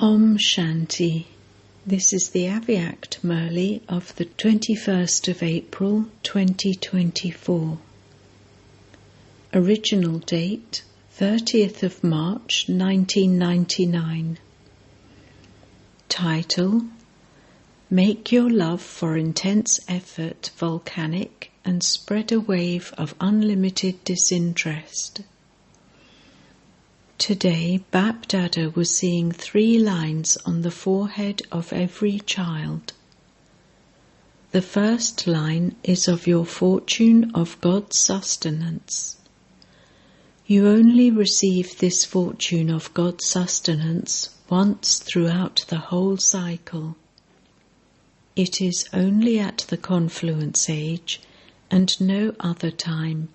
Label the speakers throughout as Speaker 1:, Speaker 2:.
Speaker 1: Om Shanti. This is the Aviact Murli of the 21st of April 2024. Original date 30th of March 1999. Title: Make your love for intense effort volcanic and spread a wave of unlimited disinterest. Today, Bap Dada was seeing 3 lines on the forehead of every child. The first line is of your fortune of God's sustenance. You only receive this fortune of God's sustenance once throughout the whole cycle. It is only at the confluence age and no other time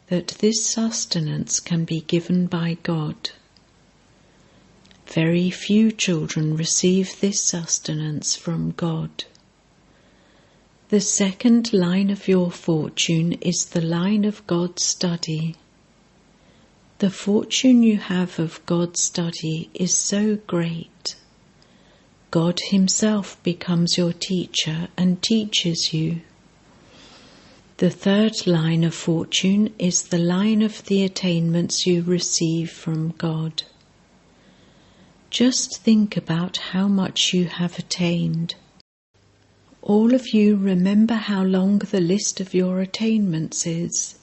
Speaker 1: that this sustenance can be given by God. Very few children receive this sustenance from God. The second line of your fortune is the line of God's study. The fortune you have of God's study is so great. God Himself becomes your teacher and teaches you. The third line of fortune is the line of the attainments you receive from God. Just think about how much you have attained. All of you remember how long the list of your attainments is.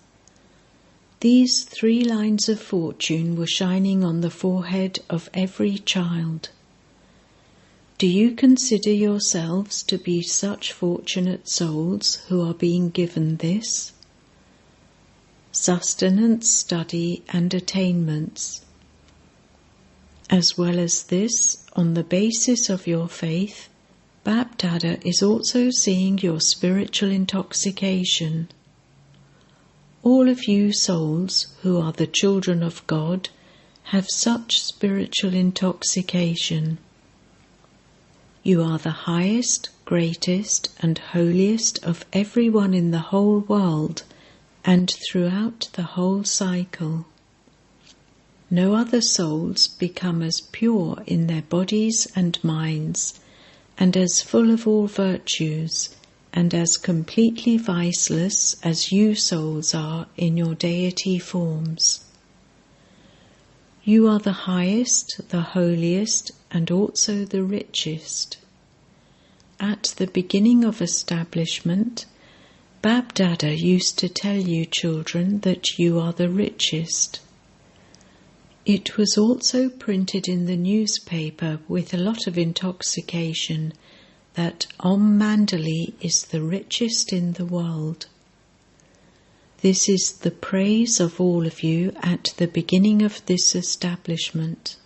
Speaker 1: These 3 lines of fortune were shining on the forehead of every child. Do you consider yourselves to be such fortunate souls who are being given this? Sustenance, study and attainments. As well as this, on the basis of your faith, Bap Dada is also seeing your spiritual intoxication. All of you souls who are the children of God have such spiritual intoxication. You are the highest, greatest and holiest of everyone in the whole world and throughout the whole cycle. No other souls become as pure in their bodies and minds and as full of all virtues and as completely viceless as you souls are in your deity forms. You are the highest, the holiest, and also the richest. At the beginning of establishment, Bap Dada used to tell you children that you are the richest. It was also printed in the newspaper with a lot of intoxication that Om Mandali is the richest in the world. This is the praise of all of you at the beginning of this establishment.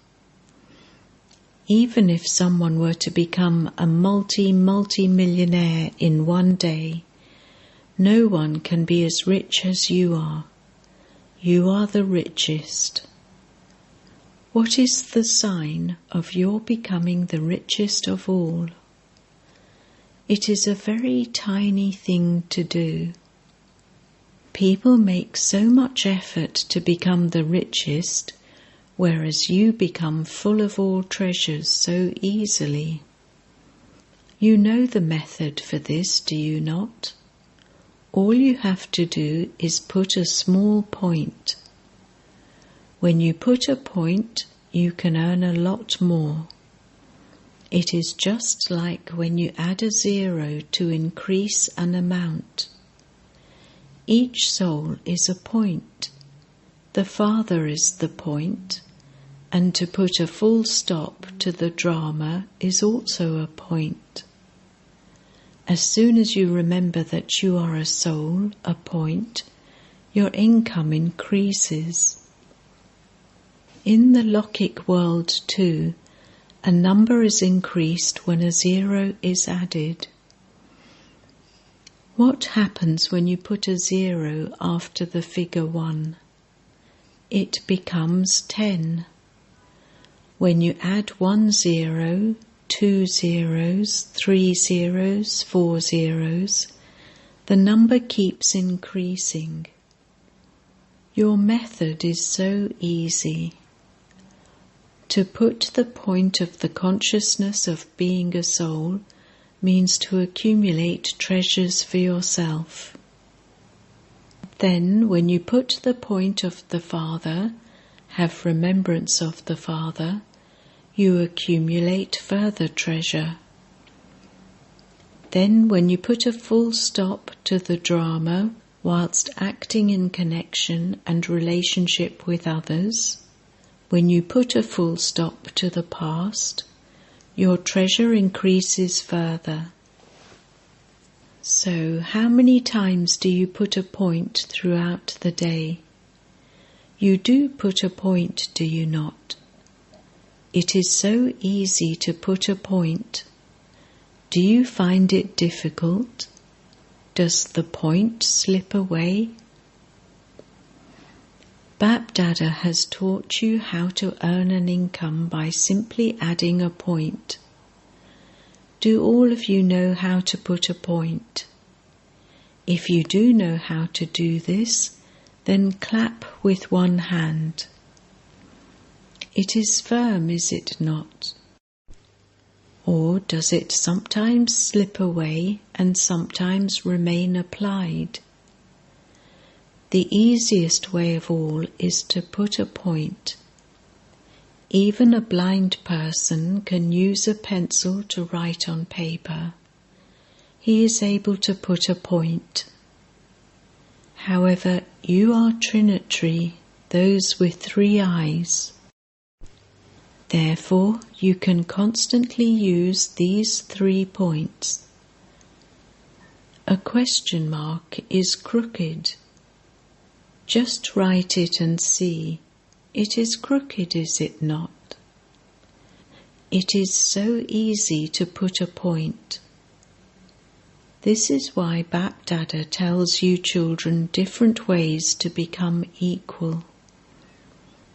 Speaker 1: Even if someone were to become a multi-millionaire in one day, no one can be as rich as you are. You are the richest. What is the sign of your becoming the richest of all? It is a very tiny thing to do. People make so much effort to become the richest, whereas you become full of all treasures so easily. You know the method for this, do you not? All you have to do is put a small point. When you put a point, you can earn a lot more. It is just like when you add a 0 to increase an amount. Each soul is a point. The Father is the point, and to put a full stop to the drama is also a point. As soon as you remember that you are a soul, a point, your income increases. In the Lokik world too, a number is increased when a 0 is added. What happens when you put a 0 after the figure 1? It becomes 10. When you add 1 0, 2 zeros, 3 zeros, 4 zeros, the number keeps increasing. Your method is so easy. To put the point of the consciousness of being a soul means to accumulate treasures for yourself. Then, when you put the point of the Father, have remembrance of the Father, you accumulate further treasure. Then, when you put a full stop to the drama whilst acting in connection and relationship with others, when you put a full stop to the past, your treasure increases further. So, how many times do you put a point throughout the day? You do put a point, do you not? It is so easy to put a point. Do you find it difficult? Does the point slip away? BapDada has taught you how to earn an income by simply adding a point. Do all of you know how to put a point? If you do know how to do this, then clap with one hand. It is firm, is it not? Or does it sometimes slip away and sometimes remain applied? The easiest way of all is to put a point. Even a blind person can use a pencil to write on paper. He is able to put a point. However, you are Trinitary, those with 3 eyes. Therefore, you can constantly use these 3 points. A question mark is crooked. Just write it and see. It is crooked, is it not? It is so easy to put a point. This is why BapDada tells you children different ways to become equal.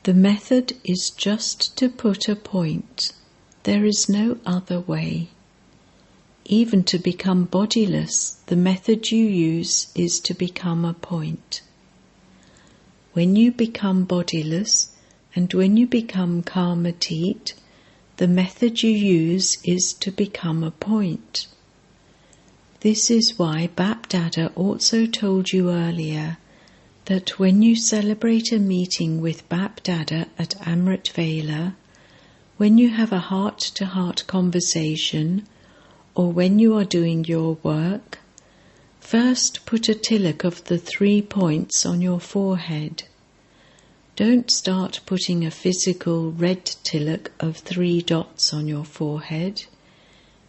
Speaker 1: The method is just to put a point. There is no other way. Even to become bodiless, the method you use is to become a point. When you become bodiless and when you become karmatit, the method you use is to become a point. This is why BapDada also told you earlier that when you celebrate a meeting with BapDada at Amrit Vela, when you have a heart-to-heart conversation, or when you are doing your work, first put a tilak of the 3 points on your forehead. Don't start putting a physical red tilak of 3 dots on your forehead,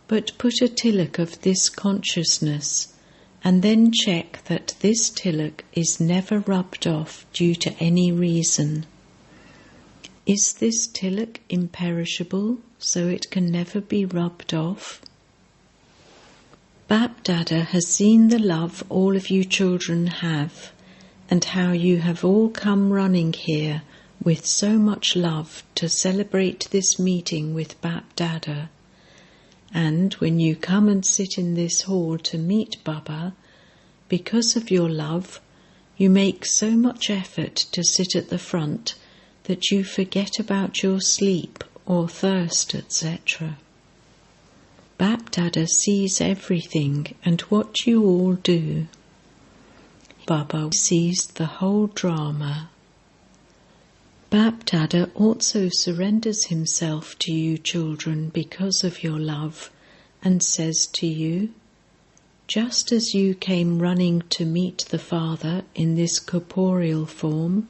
Speaker 1: but put a tilak of this consciousness, and then check that this tilak is never rubbed off due to any reason. Is this tilak imperishable, so it can never be rubbed off? BapDada has seen the love all of you children have, and how you have all come running here with so much love to celebrate this meeting with BapDada. And when you come and sit in this hall to meet Baba, because of your love, you make so much effort to sit at the front that you forget about your sleep or thirst, etc. BapDada sees everything and what you all do. Baba sees the whole drama. BapDada also surrenders himself to you children because of your love and says to you, just as you came running to meet the Father in this corporeal form,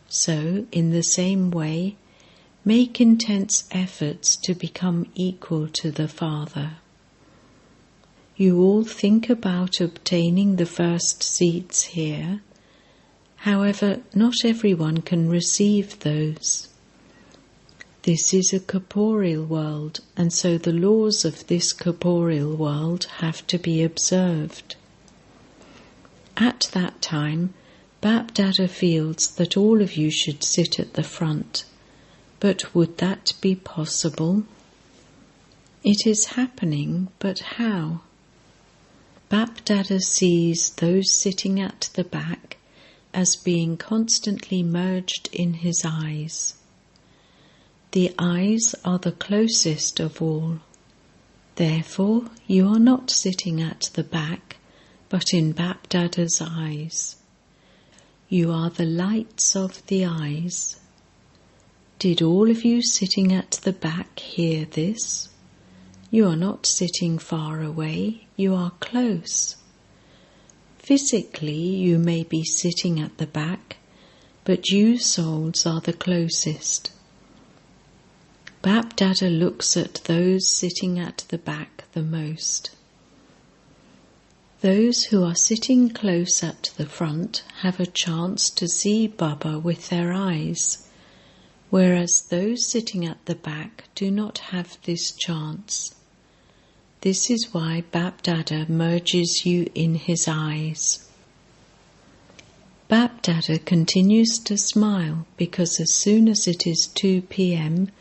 Speaker 1: so in the same way, make intense efforts to become equal to the Father. You all think about obtaining the first seats here. However, not everyone can receive those. This is a corporeal world, and so the laws of this corporeal world have to be observed. At that time, BapDada feels that all of you should sit at the front. But would that be possible? It is happening, but how? BapDada sees those sitting at the back as being constantly merged in his eyes. the eyes are the closest of all. Therefore, you are not sitting at the back, but in Bapdada's eyes. You are the lights of the eyes. Did all of you sitting at the back hear this? You are not sitting far away, you are close. Physically, you may be sitting at the back, but you souls are the closest. Bapdada looks at those sitting at the back the most. Those who are sitting close at the front have a chance to see Baba with their eyes, whereas those sitting at the back do not have this chance. This is why Bapdada merges you in his eyes. Bapdada continues to smile because as soon as it is 2 p.m,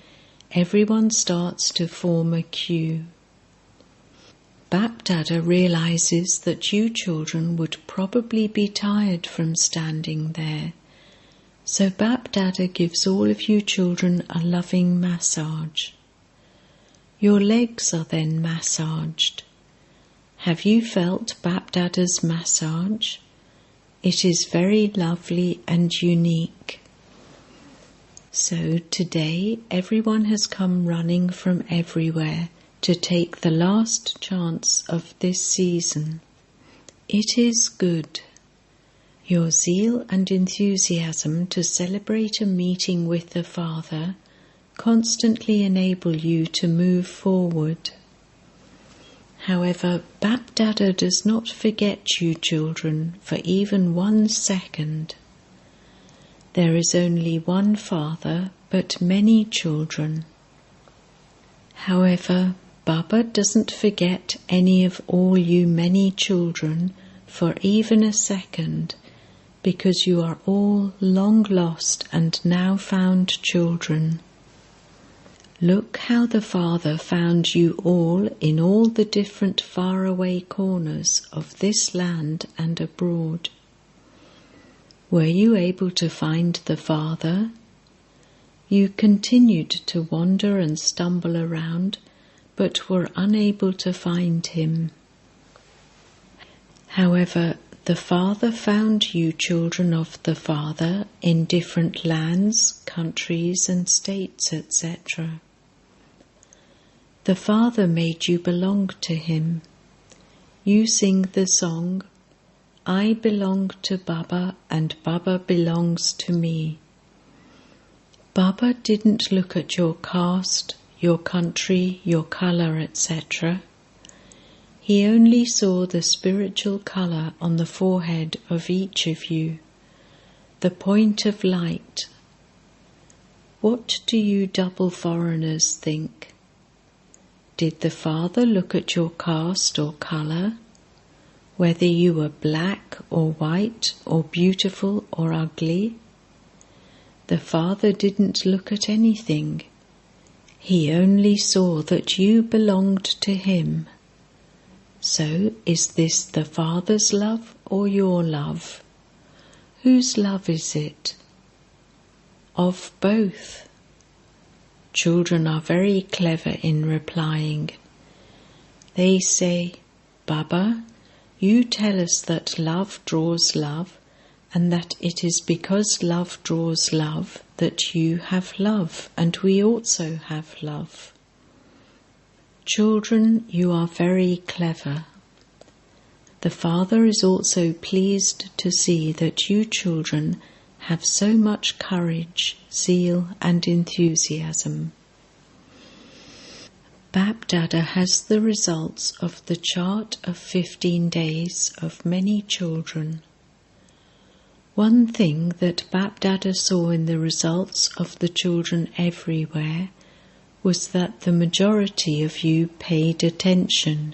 Speaker 1: everyone starts to form a queue. Bapdada realizes that you children would probably be tired from standing there, so Bapdada gives all of you children a loving massage. Your legs are then massaged. Have you felt Bapdada's massage? It is very lovely and unique. So today everyone has come running from everywhere to take the last chance of this season. It is good. Your zeal and enthusiasm to celebrate a meeting with the Father constantly enable you to move forward. However, Bapdada does not forget you children for even 1 second. There is only one Father, but many children. However, Baba doesn't forget any of all you many children for even a second, because you are all long lost and now found children. Look how the Father found you all in all the different faraway corners of this land and abroad. Were you able to find the Father? You continued to wander and stumble around, but were unable to find him. However, the Father found you children of the Father in different lands, countries and states, etc. The Father made you belong to him. You sing the song, I belong to Baba and Baba belongs to me. Baba didn't look at your caste, your country, your colour, etc. He only saw the spiritual colour on the forehead of each of you, the point of light. What do you double foreigners think? Did the Father look at your caste or colour? Whether you were black or white or beautiful or ugly? The Father didn't look at anything. He only saw that you belonged to him. So, is this the Father's love or your love? Whose love is it? Of both. Children are very clever in replying. They say, Baba, you tell us that love draws love, and that it is because love draws love that you have love, and we also have love. Children, you are very clever. The Father is also pleased to see that you children have so much courage, zeal and enthusiasm. Bapdada has the results of the chart of 15 days of many children. One thing that Bapdada saw in the results of the children everywhere was that the majority of you paid attention.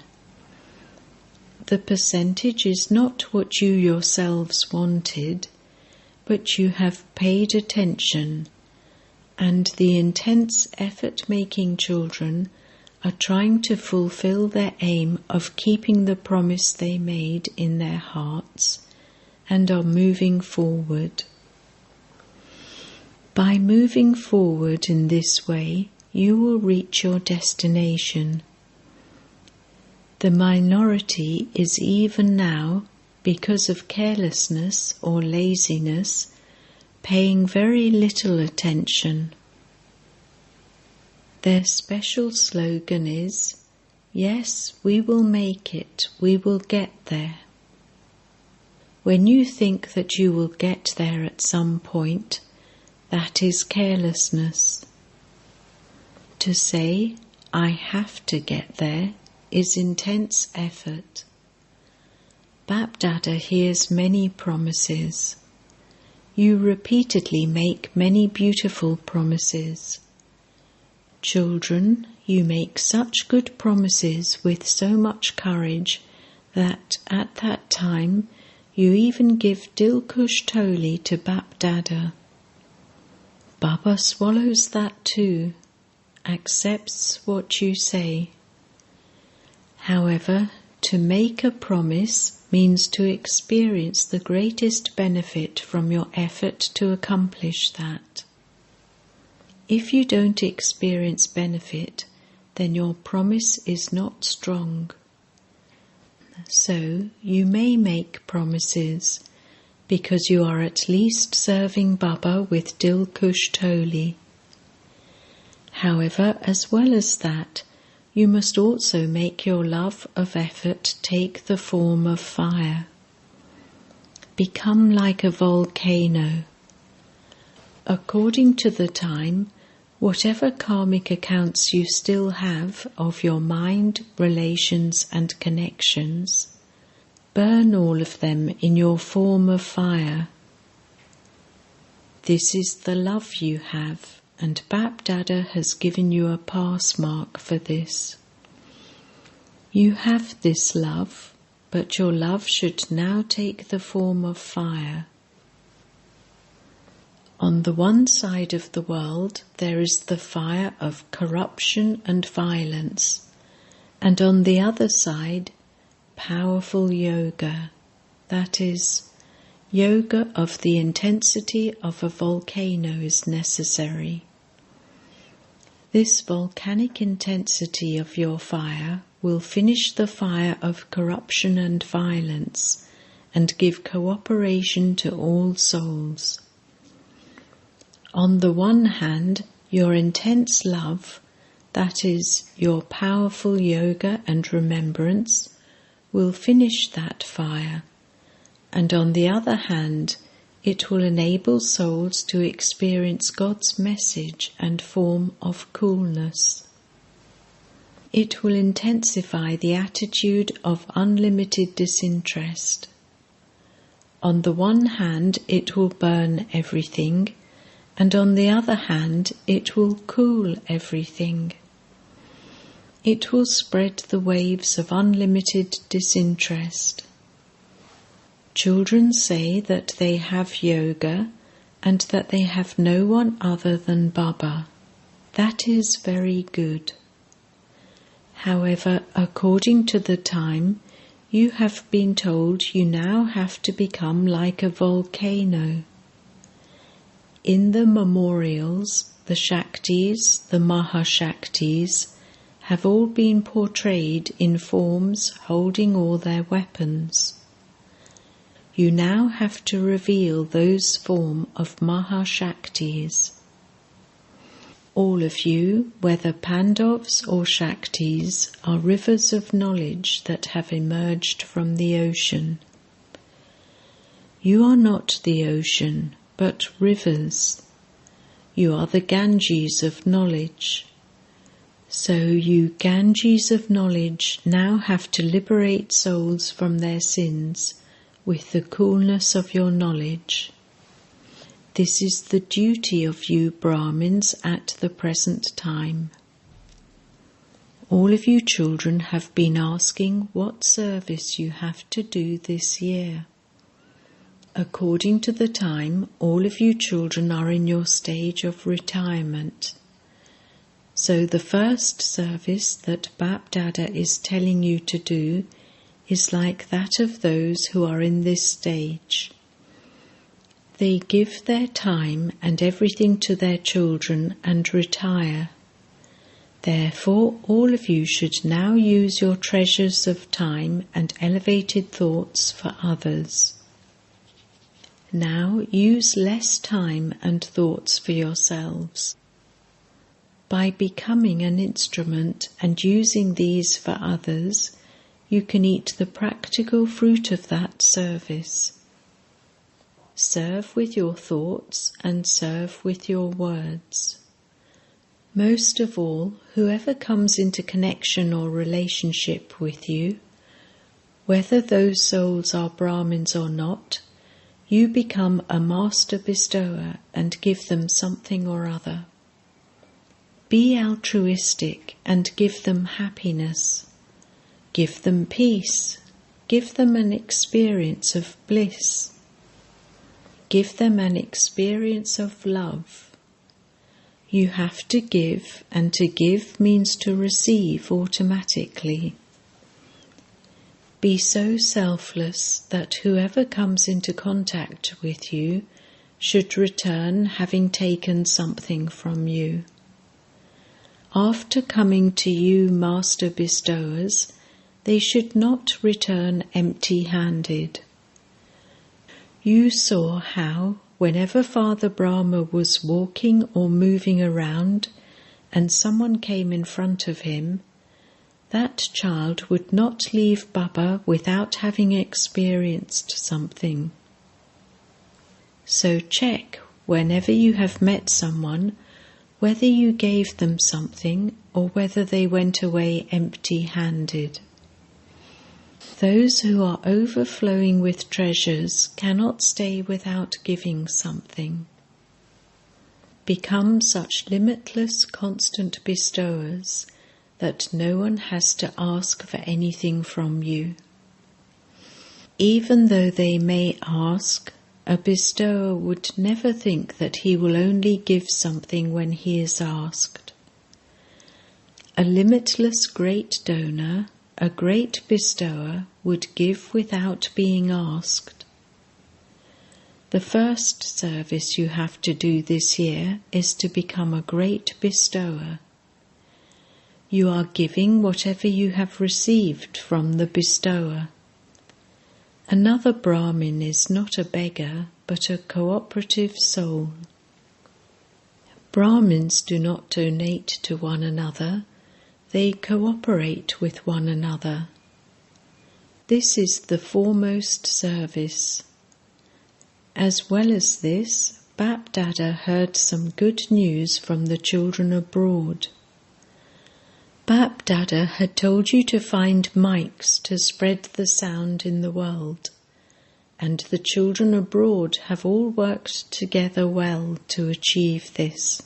Speaker 1: The percentage is not what you yourselves wanted, but you have paid attention, and the intense effort-making children are trying to fulfill their aim of keeping the promise they made in their hearts and are moving forward. By moving forward in this way, you will reach your destination. The minority is even now, because of carelessness or laziness, paying very little attention. Their special slogan is, "Yes, we will make it, we will get there." When you think that you will get there at some point, that is carelessness. To say, "I have to get there," is intense effort. Bap-Dada hears many promises. You repeatedly make many beautiful promises. Children, you make such good promises with so much courage that at that time you even give Dilkush Toli to Bap-Dada. Baba swallows that too, accepts what you say. However, to make a promise means to experience the greatest benefit from your effort to accomplish that. If you don't experience benefit, then your promise is not strong. So you may make promises, because you are at least serving Baba with Dilkush Toli. However, as well as that, you must also make your love of effort take the form of fire. Become like a volcano. According to the time, whatever karmic accounts you still have of your mind, relations and connections, burn all of them in your form of fire. This is the love you have, and Bap-Dada has given you a pass mark for this. You have this love, but your love should now take the form of fire. On the one side of the world there is the fire of corruption and violence, and on the other side, powerful yoga, that is, yoga of the intensity of a volcano is necessary. This volcanic intensity of your fire will finish the fire of corruption and violence and give cooperation to all souls. On the one hand, your intense love, that is, your powerful yoga and remembrance, will finish that fire, and on the other hand, it will enable souls to experience God's message and form of coolness. It will intensify the attitude of unlimited disinterest. On the one hand, it will burn everything, and on the other hand, it will cool everything. It will spread the waves of unlimited disinterest. Children say that they have yoga and that they have no one other than Baba. That is very good. However, according to the time, you have been told you now have to become like a volcano. In the memorials, the Shaktis, the Mahashaktis, have all been portrayed in forms holding all their weapons. You now have to reveal those form of Mahashaktis. All of you, whether Pandavas or Shaktis, are rivers of knowledge that have emerged from the ocean. You are not the ocean, but rivers. You are the Ganges of knowledge. So you Ganges of knowledge now have to liberate souls from their sins with the coolness of your knowledge. This is the duty of you Brahmins at the present time. All of you children have been asking what service you have to do this year. According to the time, all of you children are in your stage of retirement. So the first service that Bap-Dada is telling you to do is like that of those who are in this stage. They give their time and everything to their children and retire. Therefore, all of you should now use your treasures of time and elevated thoughts for others. Now use less time and thoughts for yourselves. By becoming an instrument and using these for others, you can eat the practical fruit of that service. Serve with your thoughts and serve with your words. Most of all, whoever comes into connection or relationship with you, whether those souls are Brahmins or not, you become a master bestower and give them something or other. Be altruistic and give them happiness. Give them peace. Give them an experience of bliss. Give them an experience of love. You have to give, and to give means to receive automatically. Be so selfless that whoever comes into contact with you should return having taken something from you. After coming to you, Master Bestowers, they should not return empty-handed. You saw how, whenever Father Brahma was walking or moving around and someone came in front of him, that child would not leave Baba without having experienced something. So check, whenever you have met someone, whether you gave them something or whether they went away empty-handed. Those who are overflowing with treasures cannot stay without giving something. Become such limitless, constant bestowers that no one has to ask for anything from you. Even though they may ask, a bestower would never think that he will only give something when he is asked. A limitless great donor, a great bestower, would give without being asked. The first service you have to do this year is to become a great bestower. You are giving whatever you have received from the bestower. Another Brahmin is not a beggar, but a cooperative soul. Brahmins do not donate to one another, they cooperate with one another. This is the foremost service. As well as this, Bap Dada heard some good news from the children abroad. Bap Dada had told you to find mics to spread the sound in the world, and the children abroad have all worked together well to achieve this.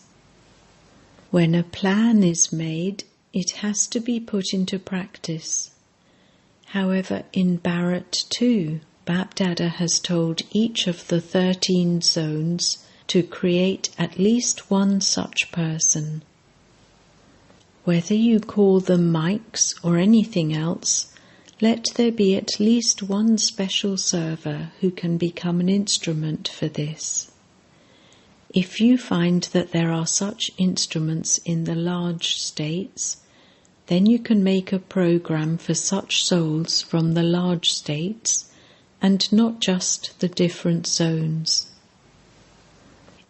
Speaker 1: When a plan is made, it has to be put into practice. However, in Bharat too, Bap Dada has told each of the 13 zones to create at least one such person. Whether you call them mics or anything else, let there be at least one special server who can become an instrument for this. If you find that there are such instruments in the large states, then you can make a program for such souls from the large states and not just the different zones.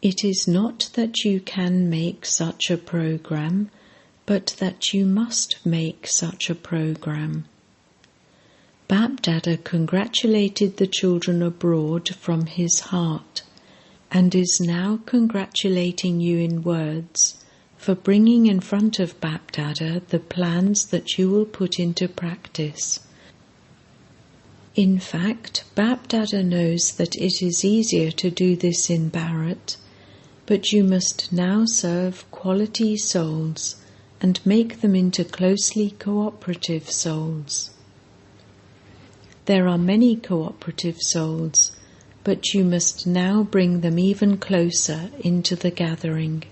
Speaker 1: It is not that you can make such a program, but that you must make such a program. Bap Dada congratulated the children abroad from his heart and is now congratulating you in words for bringing in front of Bap Dada the plans that you will put into practice. In fact, Bap Dada knows that it is easier to do this in Bharat, but you must now serve quality souls and make them into closely cooperative souls. There are many cooperative souls, but you must now bring them even closer into the gathering.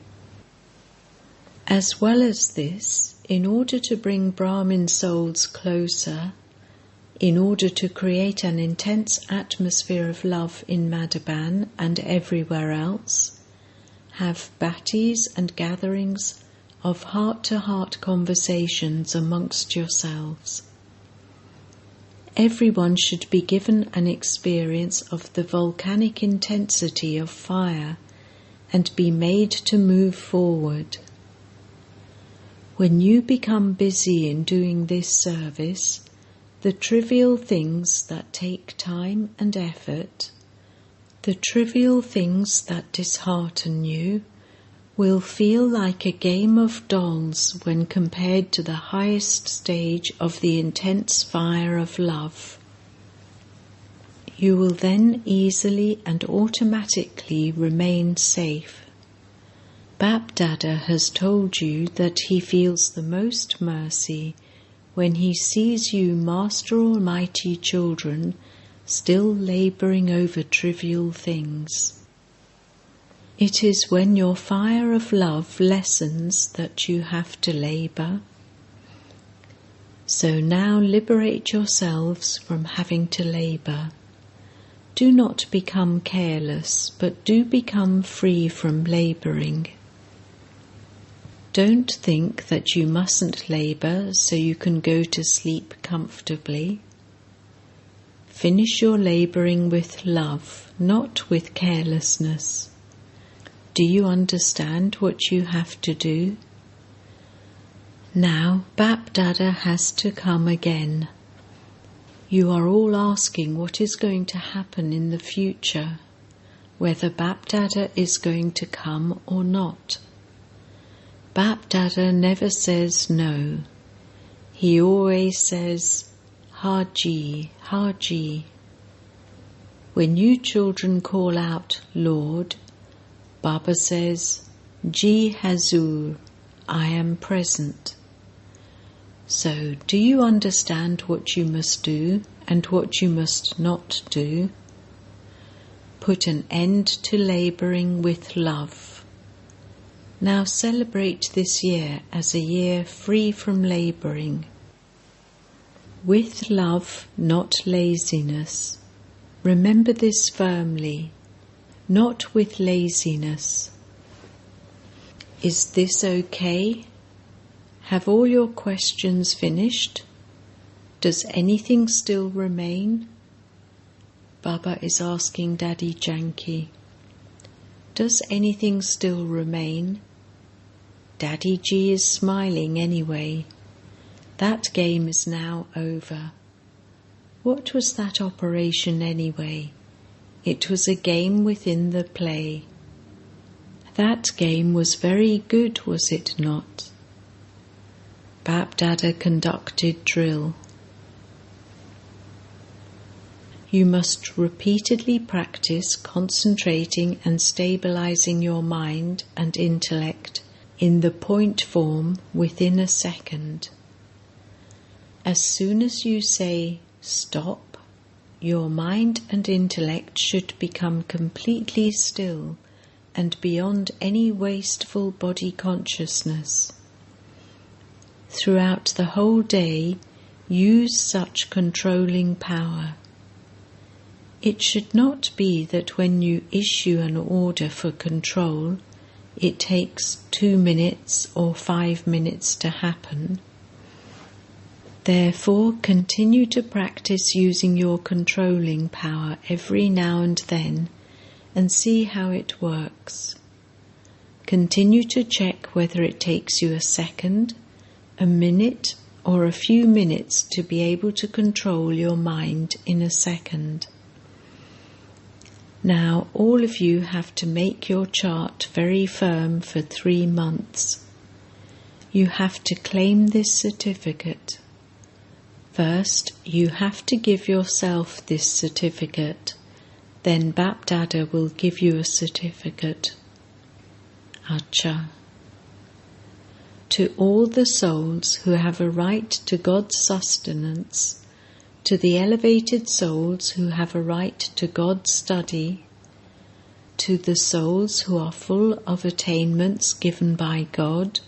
Speaker 1: As well as this, in order to bring Brahmin souls closer, In order to create an intense atmosphere of love in Madhaban and everywhere else, have bhattis and gatherings of heart-to-heart conversations amongst yourselves. Everyone should be given an experience of the volcanic intensity of fire and be made to move forward. When you become busy in doing this service, the trivial things that take time and effort, the trivial things that dishearten you, will feel like a game of dolls when compared to the highest stage of the intense fire of love. You will then easily and automatically remain safe. Bap-Dada has told you that he feels the most mercy when he sees you Master Almighty children still labouring over trivial things. It is when your fire of love lessens that you have to labour. So now liberate yourselves from having to labour. Do not become careless, but do become free from labouring. Don't think that you mustn't labour so you can go to sleep comfortably. Finish your labouring with love, not with carelessness. Do you understand what you have to do? Now Bap-Dada has to come again. You are all asking what is going to happen in the future, whether Bap-Dada is going to come or not. Bap-Dada never says no. He always says, Haji, Haji. When you children call out, Lord, Baba says, Ji Hazur, I am present. So, do you understand what you must do and what you must not do? Put an end to labouring with love. Now celebrate this year as a year free from labouring. With love, not laziness. Remember this firmly. Not with laziness. Is this okay? Have all your questions finished? Does anything still remain? Baba is asking Daddy Janki. Does anything still remain? Daddy Ji is smiling anyway. That game is now over. What was that operation anyway? It was a game within the play. That game was very good, was it not? Bap-Dada conducted drill. You must repeatedly practice concentrating and stabilizing your mind and intellect in the point form within a second. As soon as you say stop, your mind and intellect should become completely still and beyond any wasteful body consciousness. Throughout the whole day, use such controlling power. It should not be that when you issue an order for control, it takes 2 minutes or 5 minutes to happen. Therefore, continue to practice using your controlling power every now and then and see how it works. Continue to check whether it takes you a second, a minute, or a few minutes to be able to control your mind in a second. Now, all of you have to make your chart very firm for 3 months. You have to claim this certificate. First, you have to give yourself this certificate. Then Bap-Dada will give you a certificate. Acha. To all the souls who have a right to God's sustenance, to the elevated souls who have a right to God's study, to the souls who are full of attainments given by God,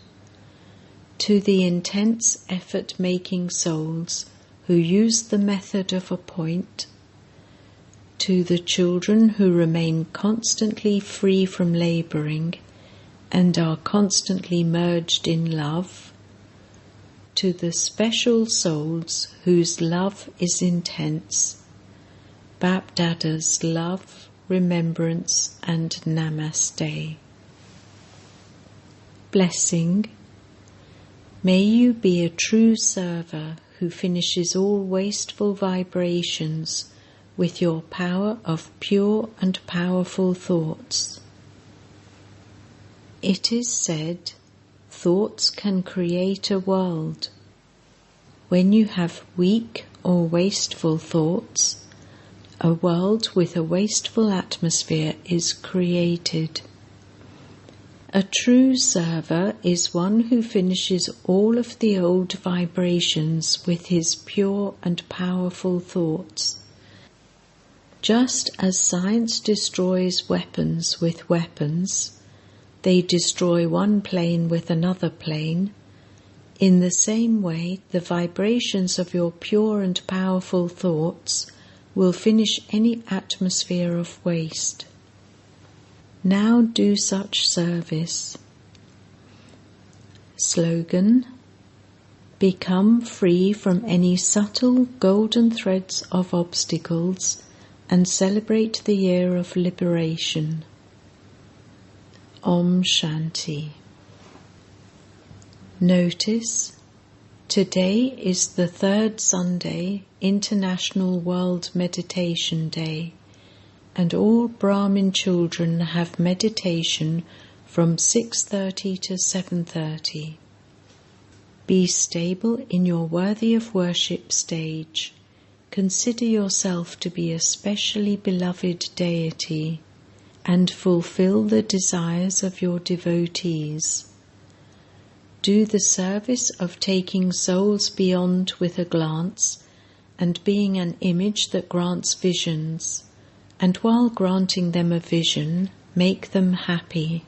Speaker 1: to the intense effort-making souls who use the method of a point, to the children who remain constantly free from labouring and are constantly merged in love, to the special souls whose love is intense, Bap-Dada's love, remembrance and namaste. Blessing. May you be a true server who finishes all wasteful vibrations with your power of pure and powerful thoughts. It is said, thoughts can create a world. When you have weak or wasteful thoughts, a world with a wasteful atmosphere is created. A true server is one who finishes all of the old vibrations with his pure and powerful thoughts. Just as science destroys weapons with weapons, they destroy one plane with another plane. In the same way, the vibrations of your pure and powerful thoughts will finish any atmosphere of waste. Now do such service. Slogan: Become free from any subtle golden threads of obstacles and celebrate the year of liberation. Om Shanti. Notice, today is the third Sunday, International World Meditation Day, and all Brahmin children have meditation from 6:30 to 7:30. Be stable in your worthy of worship stage. Consider yourself to be a specially beloved deity and fulfill the desires of your devotees. Do the service of taking souls beyond with a glance and being an image that grants visions, and while granting them a vision, make them happy.